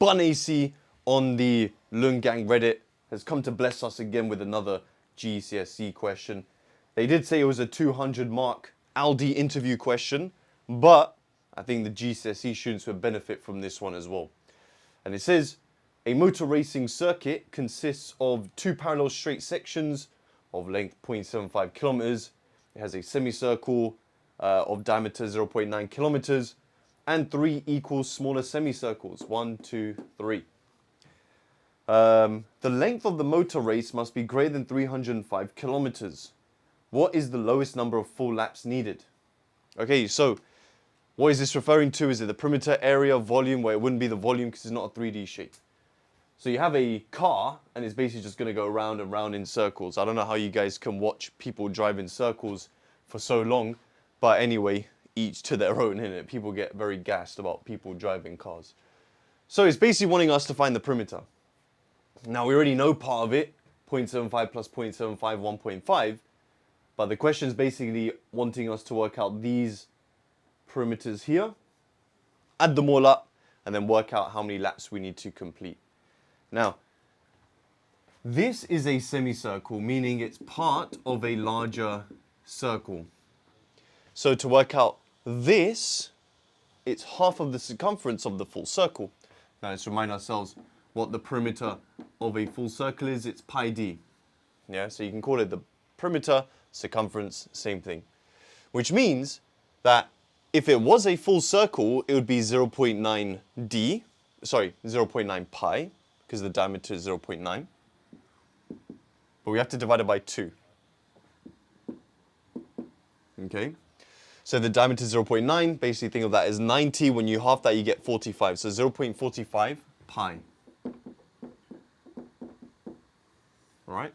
Bun AC on the Lung Gang Reddit has come to bless us again with another GCSE question. They did say it was a 200 mark Aldi interview question, but I think the GCSE students would benefit from this one as well. And it says, a motor racing circuit consists of two parallel straight sections of length 0.75 kilometers. It has a semicircle of diameter 0.9 kilometers and three equal smaller semicircles, 1, 2, 3. The length of the motor race must be greater than 305 kilometers. What is the lowest number of full laps needed? Okay, so what is this referring to? Is it the perimeter, area, volume? Well, it wouldn't be the volume because it's not a 3D shape. So you have a car and it's basically just going to go round and round in circles. I don't know how you guys can watch people drive in circles for so long, but anyway, each to their own, innit? People get very gassed about people driving cars. So it's basically wanting us to find the perimeter. Now we already know part of it, 0.75 plus 0.75, 1.5, but the question is basically wanting us to work out these perimeters here, add them all up, and then work out how many laps we need to complete. Now, this is a semicircle, meaning it's part of a larger circle. So to work out this, it's half of the circumference of the full circle. Now let's remind ourselves what the perimeter of a full circle is. It's pi d. Yeah, so you can call it the perimeter, circumference, same thing. Which means that if it was a full circle, it would be 0.9 d, sorry, 0.9 pi, because the diameter is 0.9. But we have to divide it by 2. Okay? So the diameter is 0.9. Basically think of that as 90. When you half that, you get 45. So 0.45 pi. Alright?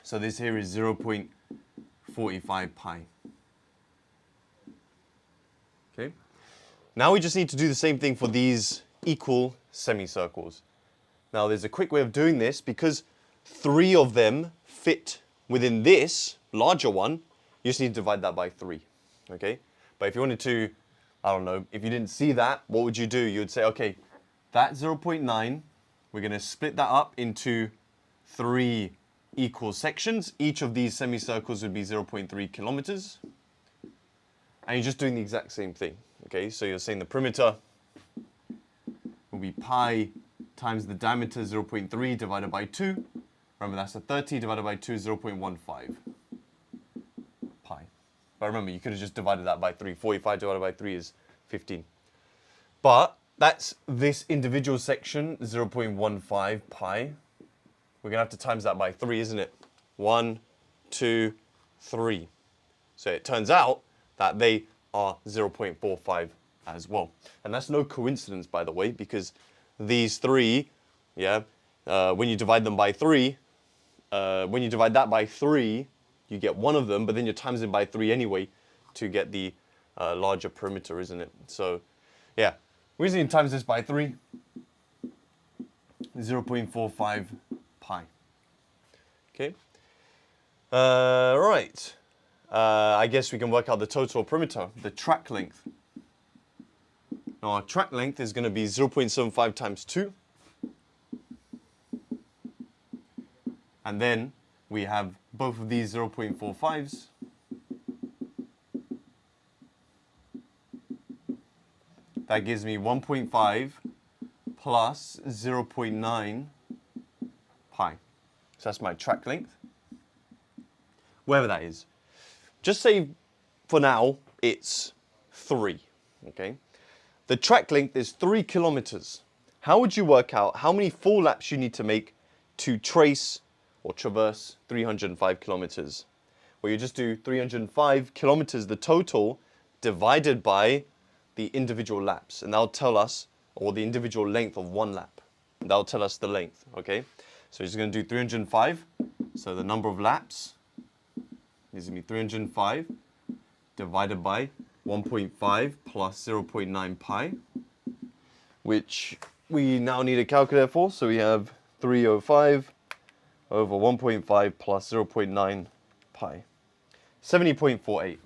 So this here is 0.45 pi. Okay? Now we just need to do the same thing for these equal semicircles. Now there's a quick way of doing this because 3 of them fit within this larger one. You just need to divide that by 3. Okay? But if you wanted to, I don't know, if you didn't see that, what would you do? You would say, okay, that 0.9, we're going to split that up into 3 equal sections. Each of these semicircles would be 0.3 kilometers. And you're just doing the exact same thing. Okay? So you're saying the perimeter will be pi times the diameter 0.3 divided by 2. Remember, that's a 30 divided by 2 is 0.15 pi. But remember, you could have just divided that by 3. 45 divided by 3 is 15. But that's this individual section, 0.15 pi. We're going to have to times that by 3, isn't it? 1, 2, 3. So it turns out that they are 0.45 as well. And that's no coincidence, by the way, because these 3, yeah, when you divide them by 3, when you divide that by 3, you get one of them, but then you times it by 3 anyway to get the larger perimeter, isn't it? So, yeah, we're just going to times this by 3, 0.45 pi. Okay. Right. I guess we can work out the total perimeter, the track length. Now our track length is going to be 0.75 times 2. And then we have both of these 0.45s. That gives me 1.5 plus 0.9 pi. So that's my track length. Wherever that is. Just say for now it's 3. Okay? The track length is 3 kilometers. How would you work out how many full laps you need to make to trace or traverse 305 kilometers? Well, you just do 305 kilometers, the total, divided by the individual laps. And that'll tell us, or the individual length of one lap. That'll tell us the length, okay? So we're just going to do 305. So the number of laps is going to be 305 divided by 1.5 plus 0.9 pi, which we now need a calculator for. So we have 305 over 1.5 plus 0.9 pi, 70.48.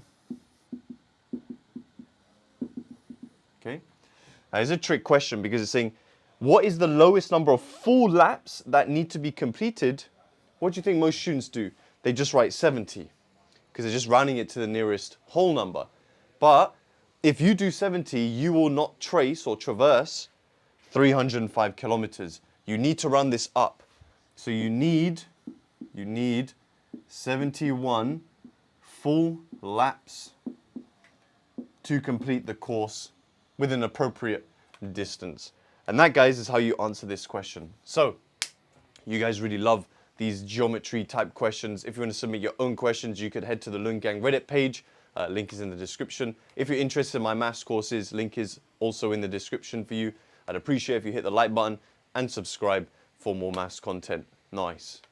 Okay, now it's a trick question because it's saying What is the lowest number of full laps that need to be completed? What do you think most students do? They just write 70 because they're just rounding it to the nearest whole number. But if you do 70, you will not trace or traverse 305 kilometers. You need to round this up. So you need 71 full laps to complete the course with an appropriate distance. And that, guys, is how you answer this question. So you guys really love these geometry type questions. If you want to submit your own questions, you could head to the Lungang Reddit page. Link is in the description. If you're interested in my maths courses, link is also in the description for you. I'd appreciate if you hit the like button and subscribe for more maths content. Nice.